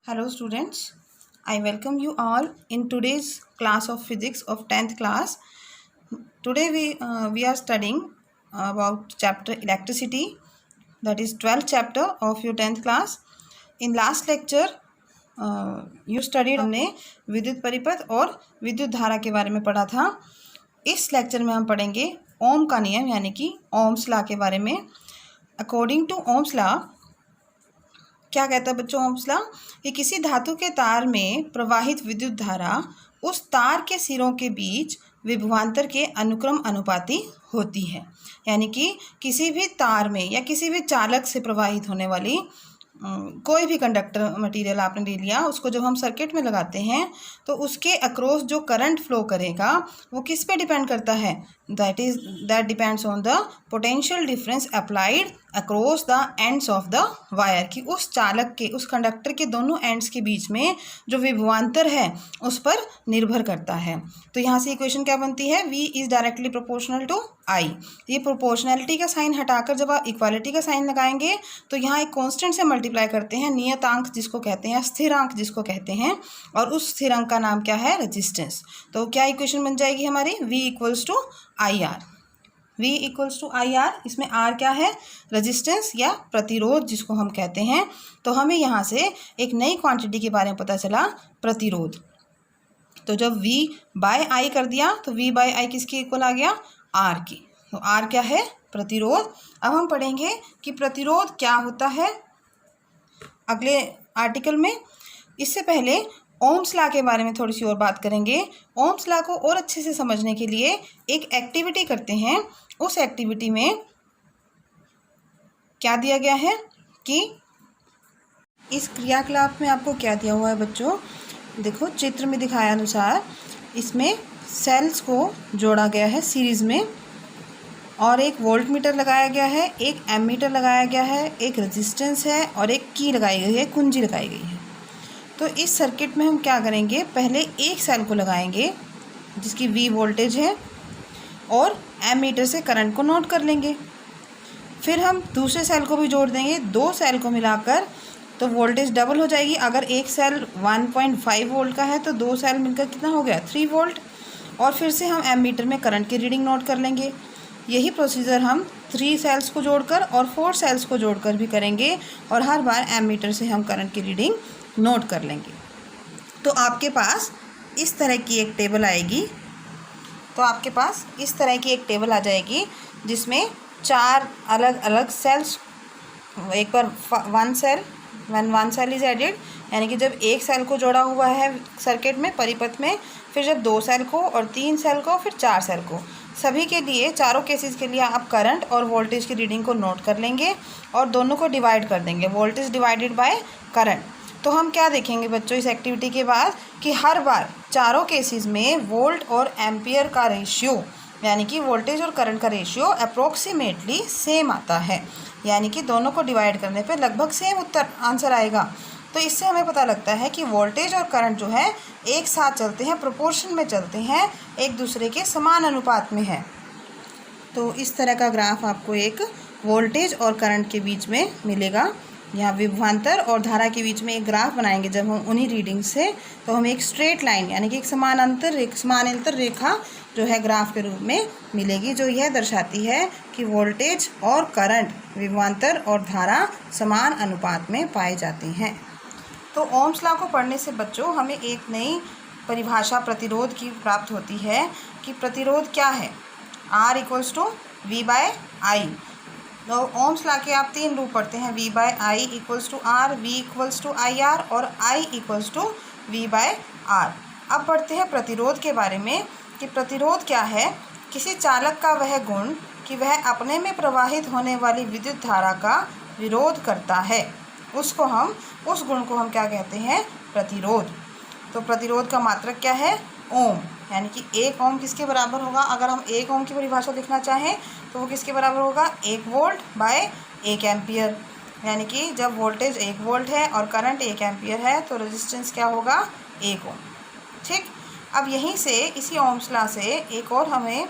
Hello students, I welcome you all in today's class of physics of 10th class. Today we are studying about chapter electricity, that is 12th chapter of your 10th class. In last lecture you studied, हमने विद्युत परिपथ और विद्युत धारा के बारे में पढ़ा था. इस लेक्चर में हम पढ़ेंगे ओम का नियम यानी कि ओम्स लॉ के बारे में. अकॉर्डिंग टू ओम्स लॉ क्या कहता है बच्चों ओम्स लॉ कि किसी धातु के तार में प्रवाहित विद्युत धारा उस तार के सिरों के बीच विभवांतर के अनुक्रम अनुपाती होती है. यानी कि किसी भी तार में या किसी भी चालक से प्रवाहित होने वाली कोई भी कंडक्टर मटेरियल आपने ले लिया, उसको जब हम सर्किट में लगाते हैं तो उसके अक्रॉस जो करंट फ्लो करेगा वो किस पे डिपेंड करता है? That depends on the potential difference applied across the ends of the wire. कि उस चालक के, उस कंडक्टर के दोनों एंड्स के बीच में जो विभवांतर है उस पर निर्भर करता है. तो यहाँ से इक्वेशन क्या बनती है? V is directly proportional to I. ये प्रोपोर्शनैलिटी का साइन हटाकर जब आप इक्वालिटी का साइन लगाएंगे तो यहाँ एक कांस्टेंट से मल्टीप्लाई करते हैं, नियतांक जिसको कहते हैं, स्थिरांक जिसको कहते हैं, और उस स्थिरांक का नाम क्या है? रेजिस्टेंस. तो क्या इक्वेशन बन जाएगी हमारी? V equals to I R. V equals to I R. इसमें R क्या है? रेजिस्टेंस या प्रतिरोध जिसको हम कहते हैं. तो हमें यहाँ से एक नई क्वांटिटी के बारे में पता चला, प्रतिरोध. तो जब V बाय आई कर दिया तो V बाय आई किसकी इक्वल आ गया? R की. तो R क्या है? प्रतिरोध. अब हम पढ़ेंगे कि प्रतिरोध क्या होता है अगले आर्टिकल में. इससे पहले ओम्स लॉ के बारे में थोड़ी सी और बात करेंगे. ओम्स लॉ को और अच्छे से समझने के लिए एक एक्टिविटी करते हैं. उस एक्टिविटी में क्या दिया गया है कि इस क्रियाकलाप में आपको क्या दिया हुआ है बच्चों? देखो चित्र में दिखाया अनुसार इसमें सेल्स को जोड़ा गया है सीरीज़ में, और एक वोल्ट मीटर लगाया गया है, एक एमीटर लगाया गया है, एक रेजिस्टेंस है और एक की लगाई गई है, कुंजी लगाई गई है. तो इस सर्किट में हम क्या करेंगे? पहले एक सेल को लगाएंगे जिसकी V वोल्टेज है और एमीटर से करंट को नोट कर लेंगे. फिर हम दूसरे सेल को भी जोड़ देंगे. दो सेल को मिलाकर तो वोल्टेज डबल हो जाएगी. अगर एक सेल 1.5 वोल्ट का है तो दो सेल मिलकर कितना हो गया? 3 वोल्ट. और फिर से हम एमीटर में करंट की रीडिंग नोट कर लेंगे. यही प्रोसीजर हम 3 सेल्स को जोड़कर और 4 सेल्स को जोड़कर भी करेंगे, और हर बार एमीटर से हम करंट की रीडिंग नोट कर लेंगे. तो आपके पास इस तरह की एक टेबल आएगी. तो आपके पास इस तरह की एक टेबल आ जाएगी जिसमें 4 अलग अलग सेल्स, एक बार वन सेल इज एडेड, यानी कि जब एक सेल को जोड़ा हुआ है सर्किट में, परिपथ में, फिर जब 2 सेल को और 3 सेल को, फिर 4 सेल को, सभी के लिए, चारों केसेस के लिए आप करंट और वोल्टेज की रीडिंग को नोट कर लेंगे और दोनों को डिवाइड कर देंगे, वोल्टेज डिवाइडेड बाय करंट. तो हम क्या देखेंगे बच्चों इस एक्टिविटी के बाद कि हर बार चारों केसेस में वोल्ट और एम्पियर का रेशियो, यानी कि वोल्टेज और करंट का रेशियो अप्रोक्सीमेटली सेम आता है. यानी कि दोनों को डिवाइड करने पे लगभग सेम उत्तर आंसर आएगा. तो इससे हमें पता लगता है कि वोल्टेज और करंट जो है एक साथ चलते हैं, प्रोपोर्शन में चलते हैं, एक दूसरे के समान अनुपात में है. तो इस तरह का ग्राफ आपको एक वोल्टेज और करंट के बीच में मिलेगा. यहाँ विभवांतर और धारा के बीच में एक ग्राफ बनाएंगे जब हम उन्हीं रीडिंग से, तो हमें एक स्ट्रेट लाइन यानी कि एक समानांतर रेखा जो है ग्राफ के रूप में मिलेगी, जो यह दर्शाती है कि वोल्टेज और करंट, विभवांतर और धारा समान अनुपात में पाए जाते हैं. तो ओम्स लॉ को पढ़ने से बच्चों हमें एक नई परिभाषा प्रतिरोध की प्राप्त होती है कि प्रतिरोध क्या है? R equals to V by I. तो ओम्स लॉ के आप 3 रूप पढ़ते हैं, V by I equals to R, V equals to I R और I equals to V by R. अब पढ़ते हैं प्रतिरोध के बारे में कि प्रतिरोध क्या है? किसी चालक का वह गुण कि वह अपने में प्रवाहित होने वाली विद्युत धारा का विरोध करता है, उस गुण को हम क्या कहते हैं? प्रतिरोध. तो प्रतिरोध का मात्रक क्या है? ओम. यानी कि 1 ओम किसके बराबर होगा? अगर हम 1 ओम की परिभाषा लिखना चाहें तो वो किसके बराबर होगा? 1 वोल्ट बाय 1 एम्पियर. यानी कि जब वोल्टेज 1 वोल्ट है और करंट 1 एम्पियर है तो रेजिस्टेंस क्या होगा? 1 ओम. ठीक. अब यहीं से इसी ओम्स लॉ से एक और हमें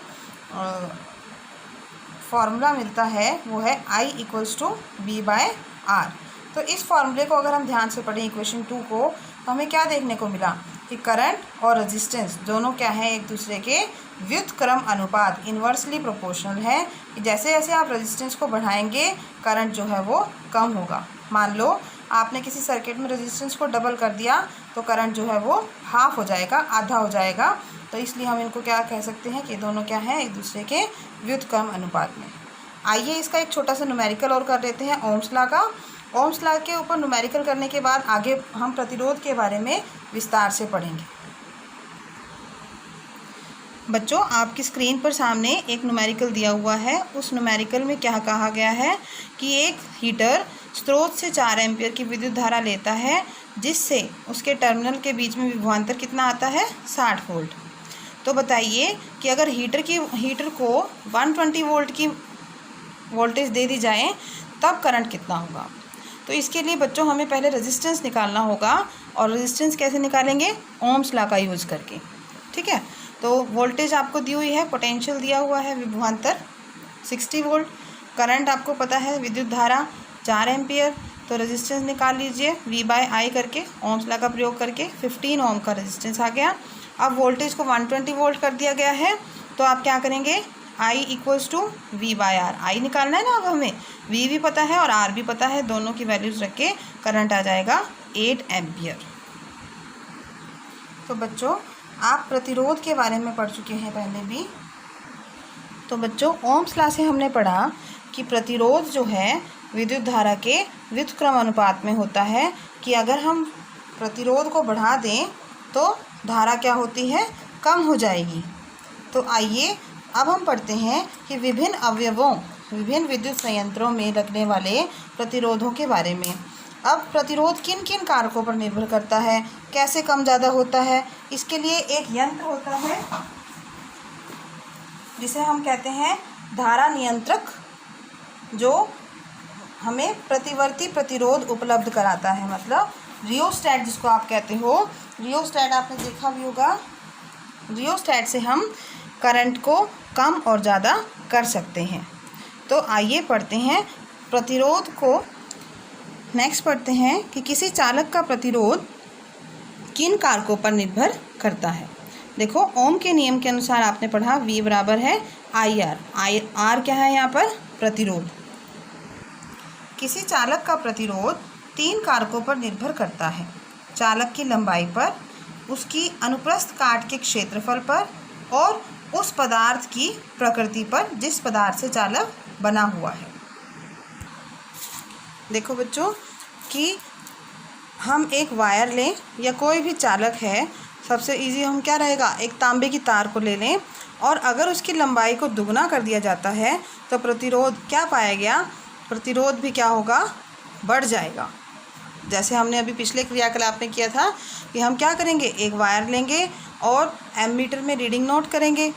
फॉर्मूला मिलता है, वो है I equals to V by R. तो इस फॉर्मूले को अगर हम ध्यान से पढ़ें इक्वेशन 2 को, तो हमें क्या देखने को मिला कि करंट और रेजिस्टेंस दोनों क्या है, एक दूसरे के व्युत्क्रम अनुपात, इन्वर्सली प्रोपोर्शनल है। कि जैसे जैसे आप रेजिस्टेंस को बढ़ाएंगे करंट जो है वो कम होगा। मान लो आपने किसी सर्किट में रेजिस्टेंस को डबल कर दिया तो करंट जो है वो हाफ हो जाएगा, आधा हो जाएगा। तो इसलिए हम इनको क्या कह सकते हैं कि दोनों क्या हैं, एक दूसरे के व्युत्क्रम अनुपात में। आइए इसका एक छोटा सा न्यूमेरिकल और कर लेते हैं ओम्स लॉ का। ओम्स लॉ के ऊपर न्यूमेरिकल करने के बाद आगे हम प्रतिरोध के बारे में विस्तार से पढ़ेंगे। बच्चों, आपकी स्क्रीन पर सामने एक न्यूमेरिकल दिया हुआ है। उस न्यूमेरिकल में क्या कहा गया है कि एक हीटर स्रोत से 4 एम्पियर की विद्युत धारा लेता है, जिससे उसके टर्मिनल के बीच में विभवांतर कितना आता है, 60 वोल्ट। तो बताइए कि अगर हीटर को 120 वोल्ट की वोल्टेज दे दी जाए तब करंट कितना होगा। तो इसके लिए बच्चों हमें पहले रेजिस्टेंस निकालना होगा, और रेजिस्टेंस कैसे निकालेंगे, ओम्स लॉ का यूज़ करके। ठीक है, तो वोल्टेज आपको दी हुई है, पोटेंशियल दिया हुआ है, विभवांतर 60 वोल्ट, करंट आपको पता है विद्युत धारा 4 एम्पियर। तो रेजिस्टेंस निकाल लीजिए V/I करके, ओम्स लॉ का प्रयोग करके 15 ओम का रेजिस्टेंस आ गया। अब वोल्टेज को 120 वोल्ट कर दिया गया है, तो आप क्या करेंगे, I = V/R। आई निकालना है ना अब हमें, V भी पता है और R भी पता है, दोनों की वैल्यूज़ रख के करंट आ जाएगा 8 एम्पियर। तो बच्चों आप प्रतिरोध के बारे में पढ़ चुके हैं पहले भी। तो बच्चों ओम्स लॉ से हमने पढ़ा कि प्रतिरोध जो है विद्युत धारा के व्युत्क्रम अनुपात में होता है, कि अगर हम प्रतिरोध को बढ़ा दें तो धारा क्या होती है, कम हो जाएगी। तो आइए अब हम पढ़ते हैं कि विभिन्न अवयवों, विभिन्न विद्युत संयंत्रों में लगने वाले प्रतिरोधों के बारे में। अब प्रतिरोध किन किन कारकों पर निर्भर करता है, कैसे कम ज़्यादा होता है, इसके लिए एक यंत्र होता है जिसे हम कहते हैं धारा नियंत्रक, जो हमें प्रतिवर्ती प्रतिरोध उपलब्ध कराता है, मतलब रियोस्टैट जिसको आप कहते हो। रियोस्टैट आपने देखा भी होगा। रियोस्टैट से हम करंट को कम और ज़्यादा कर सकते हैं। तो आइए पढ़ते हैं प्रतिरोध को। नेक्स्ट पढ़ते हैं कि किसी चालक का प्रतिरोध किन कारकों पर निर्भर करता है। देखो ओम के नियम के अनुसार आपने पढ़ा V बराबर है IR। R क्या है यहाँ पर, प्रतिरोध। किसी चालक का प्रतिरोध 3 कारकों पर निर्भर करता है, चालक की लंबाई पर, उसकी अनुप्रस्थ काट के क्षेत्रफल पर, और उस पदार्थ की प्रकृति पर जिस पदार्थ से चालक बना हुआ है। देखो बच्चों कि हम एक वायर लें या कोई भी चालक है, सबसे इजी हम क्या रहेगा, एक तांबे की तार को ले लें, और अगर उसकी लंबाई को दुगना कर दिया जाता है तो प्रतिरोध क्या पाया गया, प्रतिरोध भी क्या होगा, बढ़ जाएगा। जैसे हमने अभी पिछले क्रियाकलाप में किया था कि हम क्या करेंगे, एक वायर लेंगे और एमीटर में रीडिंग नोट करेंगे,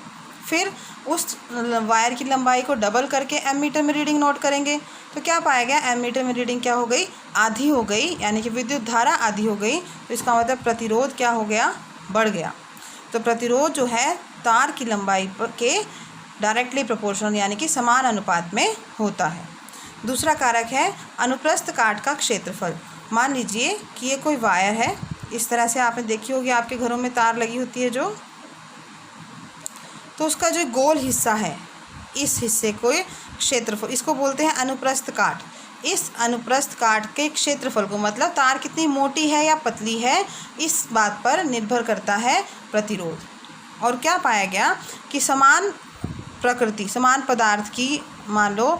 फिर उस वायर की लंबाई को डबल करके एमीटर में रीडिंग नोट करेंगे। तो क्या पाया गया, एमीटर में रीडिंग क्या हो गई, आधी हो गई, यानी कि विद्युत धारा आधी हो गई। तो इसका मतलब प्रतिरोध क्या हो गया, बढ़ गया। तो प्रतिरोध जो है तार की लंबाई के डायरेक्टली प्रोपोर्शनल यानी कि समान अनुपात में होता है। दूसरा कारक है अनुप्रस्थ काट का क्षेत्रफल। मान लीजिए कि ये कोई वायर है, इस तरह से आपने देखी होगी, आपके घरों में तार लगी होती है जो, तो उसका जो गोल हिस्सा है, इस हिस्से को क्षेत्रफल, इसको बोलते हैं अनुप्रस्थ काट। इस अनुप्रस्थ काट के क्षेत्रफल को, मतलब तार कितनी मोटी है या पतली है, इस बात पर निर्भर करता है प्रतिरोध। और क्या पाया गया कि समान प्रकृति, समान पदार्थ की, मान लो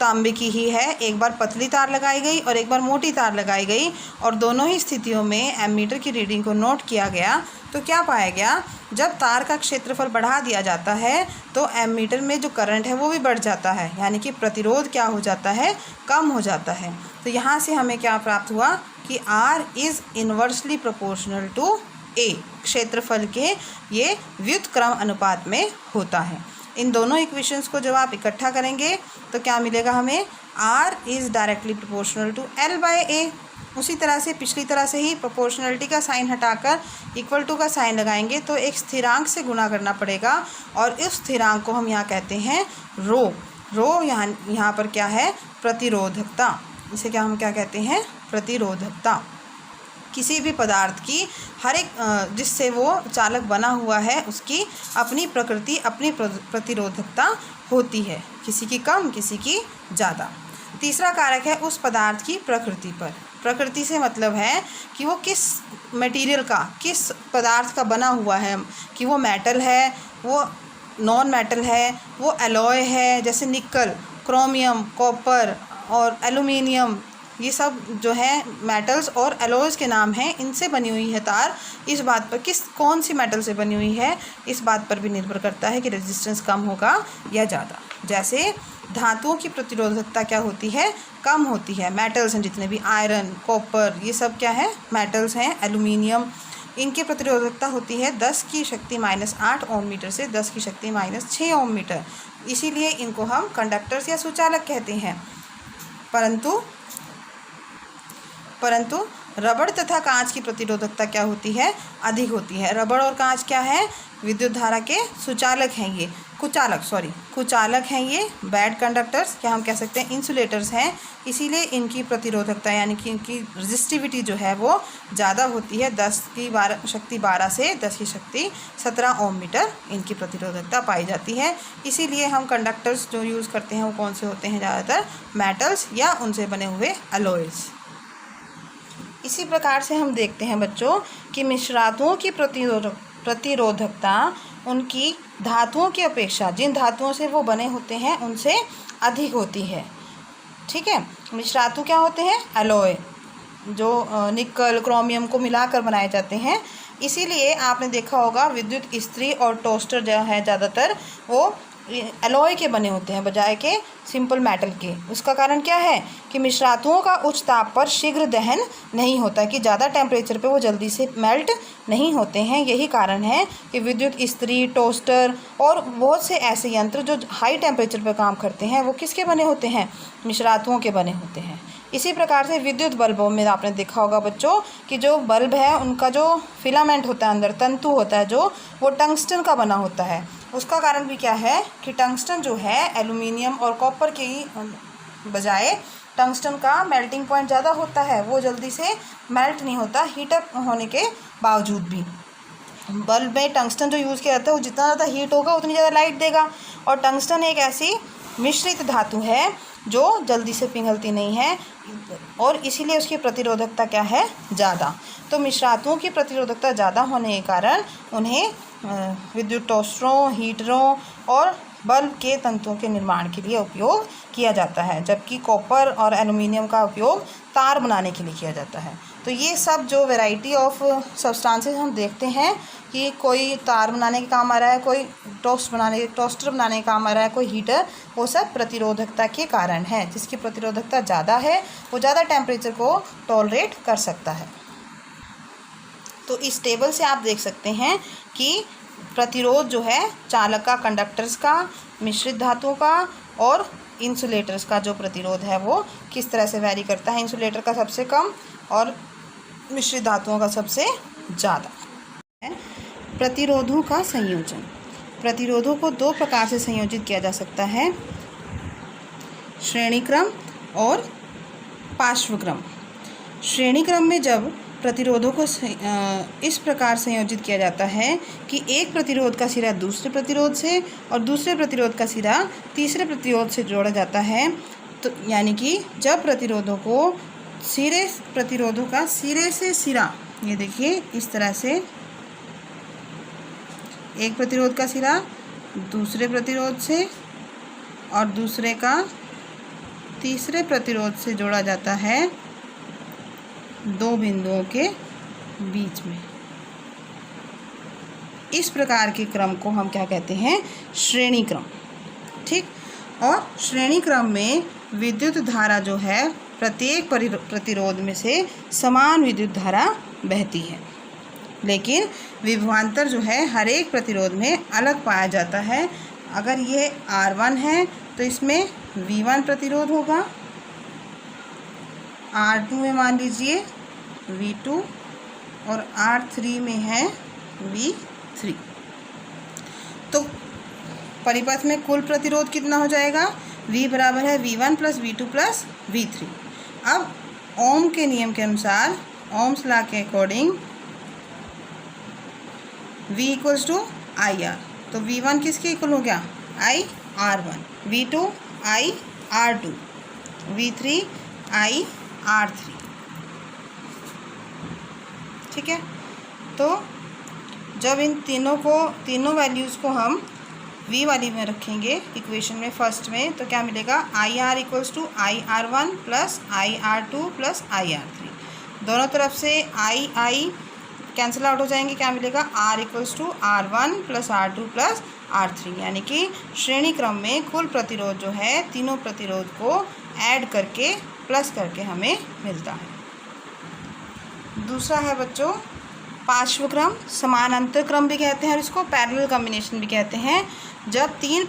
तांबे की ही है, एक बार पतली तार लगाई गई और एक बार मोटी तार लगाई गई, और दोनों ही स्थितियों में एमीटर की रीडिंग को नोट किया गया। तो क्या पाया गया, जब तार का क्षेत्रफल बढ़ा दिया जाता है तो एमीटर में जो करंट है वो भी बढ़ जाता है, यानी कि प्रतिरोध क्या हो जाता है, कम हो जाता है। तो यहाँ से हमें क्या प्राप्त हुआ कि R is inversely proportional to A, क्षेत्रफल के ये व्युत्क्रम अनुपात में होता है। इन दोनों इक्वेशंस को जब आप इकट्ठा करेंगे तो क्या मिलेगा हमें, R is directly proportional to L/A। उसी तरह से पिछली तरह से ही प्रोपोर्शनलिटी का साइन हटाकर इक्वल टू का साइन लगाएंगे तो एक स्थिरांक से गुणा करना पड़ेगा, और इस स्थिरांक को हम यहाँ कहते हैं रो। रो यहाँ पर क्या है, प्रतिरोधकता। इसे हम क्या कहते हैं, प्रतिरोधकता। किसी भी पदार्थ की हर एक जिससे वो चालक बना हुआ है उसकी अपनी प्रकृति, अपनी प्रतिरोधकता होती है, किसी की कम, किसी की ज़्यादा। तीसरा कारक है उस पदार्थ की प्रकृति पर। प्रकृति से मतलब है कि वो किस मटेरियल का, किस पदार्थ का बना हुआ है, कि वो मेटल है, वो नॉन मेटल है, वो एलॉय है, जैसे निकल, क्रोमियम, कॉपर और एल्युमिनियम, ये सब जो है मेटल्स और एलॉयज़ के नाम हैं। इनसे बनी हुई है तार, इस बात पर कौन सी मेटल से बनी हुई है इस बात पर भी निर्भर करता है कि रेजिस्टेंस कम होगा या ज़्यादा। जैसे धातुओं की प्रतिरोधकता क्या होती है, कम होती है। मेटल्स हैं जितने भी, आयरन, कॉपर, ये सब क्या है, मेटल्स हैं। एल्युमिनियम, इनकी प्रतिरोधकता होती है 10 की शक्ति -8 ओम मीटर से 10 की शक्ति -6 ओम मीटर। इसीलिए इनको हम कंडक्टर्स या सुचालक कहते हैं। परंतु रबड़ तथा कांच की प्रतिरोधकता क्या होती है, अधिक होती है। रबड़ और कांच क्या है, विद्युत धारा के सुचालक हैं, ये कुचालक हैं, ये बैड कंडक्टर्स, क्या हम कह सकते हैं, इंसुलेटर्स हैं। इसीलिए इनकी प्रतिरोधकता यानी कि इनकी रेजिस्टिविटी जो है वो ज़्यादा होती है। 10 की शक्ति 12 से 10 की शक्ति 17 ओम मीटर इनकी प्रतिरोधकता पाई जाती है। इसीलिए हम कंडक्टर्स जो यूज़ करते हैं वो कौन से होते हैं, ज़्यादातर मेटल्स या उनसे बने हुए अलॉयज़। इसी प्रकार से हम देखते हैं बच्चों कि मिश्रातुओं की प्रतिरोधकता उनकी धातुओं की अपेक्षा, जिन धातुओं से वो बने होते हैं उनसे अधिक होती है। ठीक है, मिश्रातु क्या होते हैं, एलॉय, जो निकल, क्रोमियम को मिलाकर बनाए जाते हैं। इसीलिए आपने देखा होगा विद्युत इस्त्री और टोस्टर जो है ज़्यादातर वो एलॉय के बने होते हैं बजाय के सिंपल मेटल के। उसका कारण क्या है कि मिश्रातुओं का उच्च ताप पर शीघ्र दहन नहीं होता, कि ज़्यादा टेम्परेचर पे वो जल्दी से मेल्ट नहीं होते हैं। यही कारण है कि विद्युत इस्त्री, टोस्टर और बहुत से ऐसे यंत्र जो हाई टेम्परेचर पर काम करते हैं वो किसके बने होते हैं, मिश्रातुओं के बने होते हैं। इसी प्रकार से विद्युत बल्बों में आपने देखा होगा बच्चों कि जो बल्ब है उनका जो फिलामेंट होता है, अंदर तंतु होता है जो, वो टंगस्टन का बना होता है। उसका कारण भी क्या है कि टंगस्टन जो है एल्युमिनियम और कॉपर के बजाय टंगस्टन का मेल्टिंग पॉइंट ज़्यादा होता है, वो जल्दी से मेल्ट नहीं होता हीटअप होने के बावजूद भी। बल्ब में टंगस्टन जो यूज़ किया जाता है वो जितना ज़्यादा हीट होगा उतनी ज़्यादा लाइट देगा। और टंगस्टन एक ऐसी मिश्रित धातु है जो जल्दी से पिघलती नहीं है और इसीलिए उसकी प्रतिरोधकता क्या है, ज़्यादा। तो मिश्रातुओं की प्रतिरोधकता ज़्यादा होने के कारण उन्हें विद्युत टोस्टरों, हीटरों और बल्ब के तंतुओं के निर्माण के लिए उपयोग किया जाता है, जबकि कॉपर और एल्युमिनियम का उपयोग तार बनाने के लिए किया जाता है। तो ये सब जो वैरायटी ऑफ सब्सटेंसेस हम देखते हैं कि कोई तार बनाने के काम आ रहा है, कोई टोस्टर बनाने के काम आ रहा है, कोई हीटर, वो सब प्रतिरोधकता के कारण है। जिसकी प्रतिरोधकता ज़्यादा है वो ज़्यादा टेम्परेचर को टॉलरेट कर सकता है। तो इस टेबल से आप देख सकते हैं कि प्रतिरोध जो है चालक का, कंडक्टर्स का, मिश्रित धातुओं का और इंसुलेटर्स का जो प्रतिरोध है वो किस तरह से वैरी करता है। इंसुलेटर का सबसे कम और मिश्रित धातुओं का सबसे ज़्यादा है। प्रतिरोधों का संयोजन। प्रतिरोधों को दो प्रकार से संयोजित किया जा सकता है, श्रेणीक्रम और पार्श्वक्रम। श्रेणीक्रम में जब प्रतिरोधों को इस प्रकार संयोजित किया जाता है कि एक प्रतिरोध का सिरा दूसरे प्रतिरोध से और दूसरे प्रतिरोध का सिरा तीसरे प्रतिरोध से जोड़ा जाता है, तो यानी कि जब प्रतिरोधों का सिरे से सिरा, ये देखिए इस तरह से एक प्रतिरोध का सिरा दूसरे प्रतिरोध से और दूसरे का तीसरे प्रतिरोध से जोड़ा जाता है दो बिंदुओं के बीच में। इस प्रकार के क्रम को हम क्या कहते हैं, श्रेणी क्रम। ठीक, और श्रेणी क्रम में विद्युत धारा जो है प्रत्येक प्रतिरोध में से समान विद्युत धारा बहती है, लेकिन विभवांतर जो है हर एक प्रतिरोध में अलग पाया जाता है। अगर ये R1 है तो इसमें V1 प्रतिरोध होगा, R2 में मान लीजिए V2 और R3 में है V3। तो परिपथ में कुल प्रतिरोध कितना हो जाएगा, V बराबर है V1 + V2 + V3। अब ओम के नियम के अनुसार, ओम्स लॉ के according V equals to I R, तो V1 किसके इक्वल हो गया, IR1, V2 IR2, V3 IR3। ठीक है, तो जब इन तीनों वैल्यूज़ को हम V वाली में रखेंगे इक्वेशन में फर्स्ट में, तो क्या मिलेगा, IR equals to IR1 plus IR2 plus IR3। दोनों तरफ से I कैंसिल आउट हो जाएंगे, क्या मिलेगा, R equals to R1 plus R2 plus R3, यानी कि श्रेणी क्रम में कुल प्रतिरोध जो है तीनों प्रतिरोध को ऐड करके प्लस करके हमें मिलता है। दूसरा है बच्चों पार्श्वक्रम, समानांतर क्रम भी कहते हैं और इसको पैरेलल कॉम्बिनेशन भी कहते हैं। जब तीनों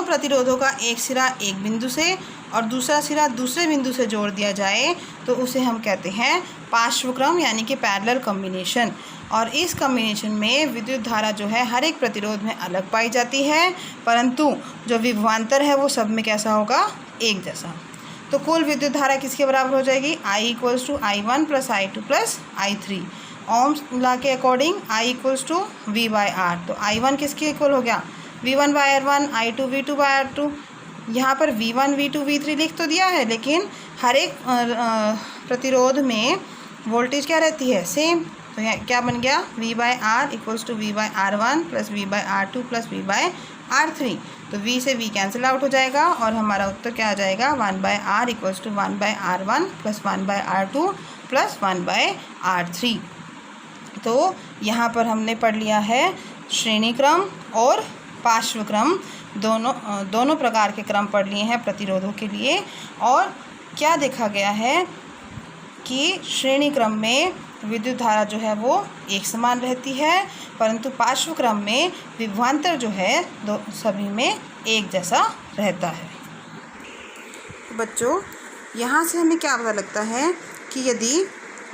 प्रतिरोधों का एक सिरा एक बिंदु से और दूसरा सिरा दूसरे बिंदु से जोड़ दिया जाए तो उसे हम कहते हैं पार्श्वक्रम, यानी कि पैरेलल कॉम्बिनेशन। और इस कॉम्बिनेशन में विद्युत धारा जो है हर एक प्रतिरोध में अलग पाई जाती है, परंतु जो विभवांतर है वो सब में कैसा होगा, एक जैसा। तो कुल विद्युत धारा किसके बराबर हो जाएगी, I equals to I1 plus I2 plus I3। Ohm's law के according I equals to V by R, तो I1 किसके इक्वल हो गया, V1 bye R1, I2 V2 bye R2। यहाँ पर V1 V2 V3 लिख तो दिया है, लेकिन हर एक प्रतिरोध में वोल्टेज क्या रहती है, सेम। तो यहाँ क्या बन गया, V by R equals to V by R1 plus V by R2 plus V by R3। तो V से V कैंसिल आउट हो जाएगा और हमारा उत्तर क्या आ जाएगा, 1 by R equals to 1 by R1 plus 1 by R2 plus 1 by R3। तो यहाँ पर हमने पढ़ लिया है श्रेणी क्रम और पार्श्वक्रम, दोनों प्रकार के क्रम पढ़ लिए हैं प्रतिरोधों के लिए। और क्या देखा गया है कि श्रेणी क्रम में विद्युत धारा जो है वो एक समान रहती है, परंतु पार्श्वक्रम में विभवांतर जो है सभी में एक जैसा रहता है। बच्चों, यहाँ से हमें क्या पता लगता है कि यदि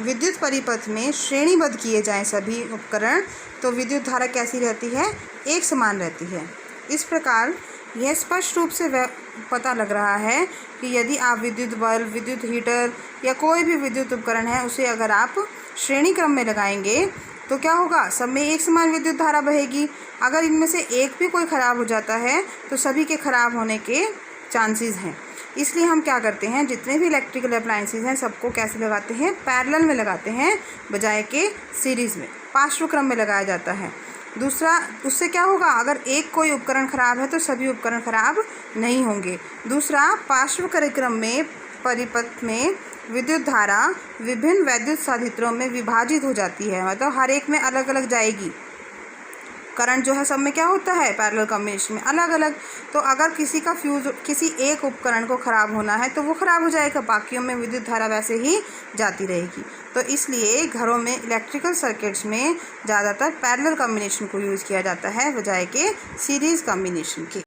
विद्युत परिपथ में श्रेणीबद्ध किए जाएं सभी उपकरण, तो विद्युत धारा कैसी रहती है, एक समान रहती है। इस प्रकार यह स्पष्ट रूप से पता लग रहा है कि यदि आप विद्युत बल्ब, विद्युत हीटर या कोई भी विद्युत उपकरण है उसे अगर आप श्रेणी क्रम में लगाएंगे तो क्या होगा, सब में एक समान विद्युत धारा बहेगी। अगर इनमें से एक भी कोई ख़राब हो जाता है तो सभी के ख़राब होने के चांसेस हैं। इसलिए हम क्या करते हैं, जितने भी इलेक्ट्रिकल अप्लायंसेस हैं सबको कैसे लगाते हैं, पैरेलल में लगाते हैं बजाय के सीरीज़ में, पार्श्वक्रम में लगाया जाता है। दूसरा, उससे क्या होगा, अगर एक कोई उपकरण ख़राब है तो सभी उपकरण ख़राब नहीं होंगे। दूसरा, पार्श्वक्रम में परिपथ में विद्युत धारा विभिन्न वैद्युत साधित्रों में विभाजित हो जाती है, मतलब हर एक में अलग अलग जाएगी। करंट जो है सब में क्या होता है, पैरेलल कॉम्बिनेशन में अलग अलग। तो अगर किसी का फ्यूज, किसी एक उपकरण को ख़राब होना है तो वो ख़राब हो जाएगा, बाकियों में विद्युत धारा वैसे ही जाती रहेगी। तो इसलिए घरों में इलेक्ट्रिकल सर्किट्स में ज़्यादातर पैरेलल कॉम्बिनेशन को यूज़ किया जाता है बजाय के सीरीज़ कॉम्बिनेशन के।